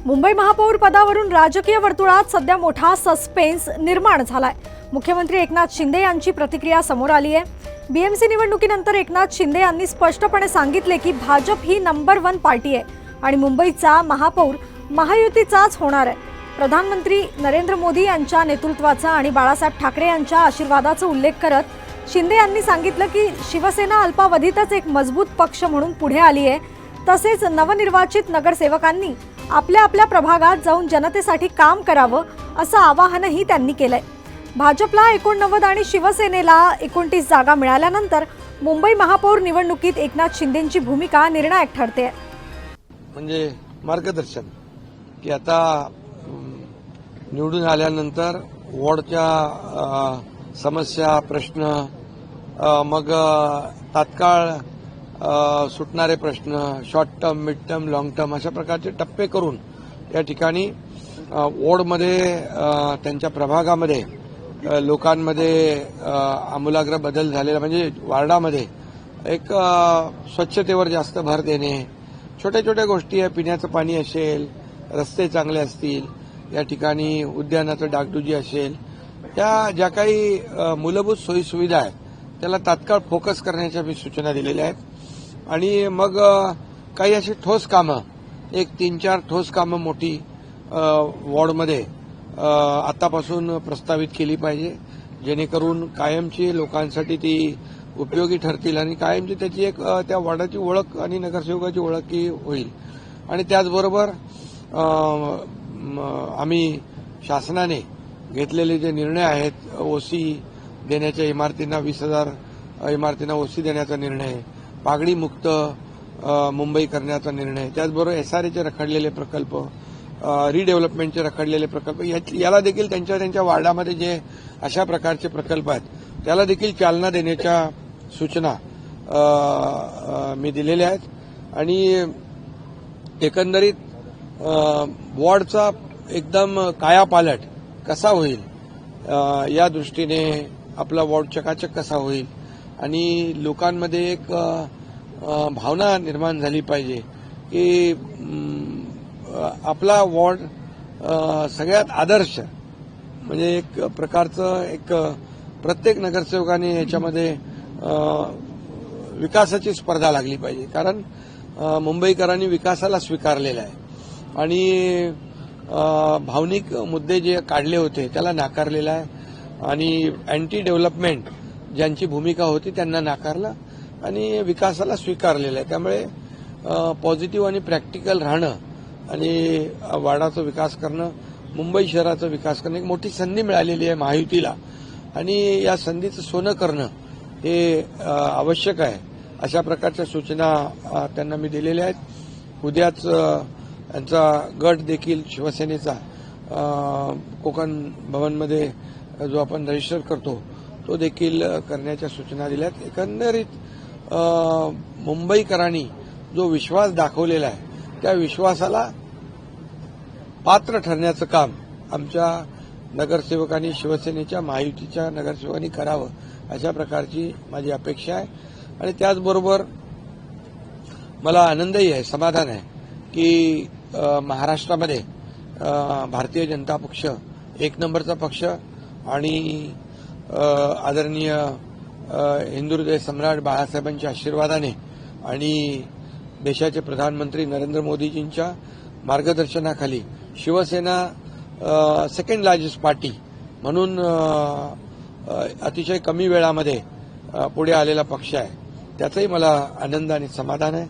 मुंबई महापौर पदावरून राजकीय वर्तुळात सध्या मोठा सस्पेन्स निर्माण झालाय। मुख्यमंत्री एकनाथ शिंदे यांची प्रतिक्रिया समोर आली आहे। बीएमसी निवडणुकीनंतर एकनाथ शिंदे यांनी स्पष्टपणे सांगितले की भाजप ही नंबर 1 पार्टी आहे आणि मुंबईचा महापौर महायुतीचाच होणार आहे। प्रधानमंत्री नरेंद्र मोदी यांच्या नेतृत्वाचा आणि बाळासाहेब ठाकरे यांच्या आशीर्वादाचा उल्लेख करत शिंदे यांनी सांगितलं की शिवसेना अल्पावधीतच एक मजबूत पक्ष म्हणून पुढे आली आहे। तसेच नवनिर्वाचित नगरसेवकांनी आपल्या आपल्या प्रभागात जाऊन जनतेसाठी काम करावं असं आवाहनही त्यांनी केलंय। भाजपला 89 आणि शिवसेनेला 29 जागा मिळाल्यानंतर मुंबई महापौर निवडणुकीत एकनाथ शिंदेंची भूमिका निर्णायक ठरते। म्हणजे मार्गदर्शन की आता निवडून आल्यानंतर वॉर्डच्या समस्या प्रश्न मग तात्काळ सुटणारे प्रश्न short term mid term long term अशा प्रकारचे टप्पे करून या ठिकाणी वॉर्डमध्ये त्यांच्या प्रभागामध्ये लोकांमध्ये आमूलाग्र बदल झालेला म्हणजे वार्डामध्ये एक स्वच्छतेवर जास्त भर देणे, छोट्या छोट्या गोष्टी आहे, पिण्याचं पाणी असेल, रस्ते चांगले असतील, या ठिकाणी उद्यानाचं डागडुजी असेल, त्या ज्या काही मूलभूत सोयीसुविधा आहेत त्याला तात्काळ फोकस करण्याच्या मी सूचना दिलेल्या आहेत। आणि मग काही अशी ठोस कामं एक 3-4 ठोस कामं मोठी वॉर्डमध्ये आतापासून प्रस्तावित केली पाहिजे, जेणेकरून कायमची लोकांसाठी ती उपयोगी ठरतील आणि कायमची त्याची एक त्या वॉर्डाची ओळख आणि नगरसेवकाची ओळख ही होईल। आणि त्याचबरोबर आम्ही शासनाने घेतलेले जे निर्णय आहेत, ओसी देण्याच्या इमारतींना 20,000 इमारतींना ओसी देण्याचा निर्णय, पागडी मुक्त मुंबई करण्याचा निर्णय, त्याचबरोबर एसआरएचे रखडलेले प्रकल्प, रिडेव्हलपमेंटचे रखडलेले प्रकल्प, याला देखील त्यांच्या वार्डामध्ये जे अशा प्रकारचे प्रकल्प आहेत त्याला देखील चालना देण्याच्या सूचना मी दिलेल्या आहेत। आणि एकंदरीत वॉर्डचा एकदम कायापालट कसा होईल या दृष्टीने आपला वॉर्ड चकाचक कसा होईल आणि लोकांमध्ये एक भावना निर्माण झाली पाहिजे की आपला वॉर्ड सगळ्यात आदर्श म्हणजे एक प्रकारचं एक प्रत्येक नगरसेवकाने याच्यामध्ये विकासाची स्पर्धा लागली पाहिजे, कारण मुंबईकरांनी विकासाला स्वीकारलेला आहे आणि भावनिक मुद्दे जे काढले होते त्याला नाकारलेला आहे आणि अँटी डेव्हलपमेंट ज्यांची भूमिका होती त्यांना नाकारलं आणि विकासाला स्वीकारलेलं आहे। त्यामुळे पॉझिटिव्ह आणि प्रॅक्टिकल राहणं आणि वार्डाचा विकास करणं, मुंबई शहराचा विकास करणं एक मोठी संधी मिळालेली आहे महायुतीला आणि या संधीचं सोनं करणं हे आवश्यक आहे। अशा प्रकारच्या सूचना त्यांना मी दिलेल्या आहेत। उद्याच यांचा गट देखील शिवसेनेचा कोकण भवनमध्ये जो आपण रजिस्टर करतो तो देखील करण्याच्या सूचना दिल्या आहेत। एकंदरीत मुंबईकरांनी जो विश्वास दाखवलेला आहे त्या विश्वासाला पात्र ठरण्याचं काम आमच्या नगरसेवकांनी शिवसेनेच्या महायुतीच्या नगरसेवकांनी करावं अशा प्रकारची माझी अपेक्षा आहे। आणि त्याचबरोबर मला आनंदही आहे, समाधान आहे की महाराष्ट्रामध्ये भारतीय जनता पक्ष 1 नंबरचा पक्ष आणि आदरणीय हिंदुहृदय सम्राट बाळासाहेबांच्या आशीर्वादाने आणि देशाचे प्रधानमंत्री नरेंद्र मोदीजींच्या मार्गदर्शनाखाली शिवसेना सेकंड लार्जेस्ट पार्टी म्हणून अतिशय कमी वेळामध्ये पुढे आलेला पक्ष आहे, त्याचाही मला आनंद आणि समाधान आहे।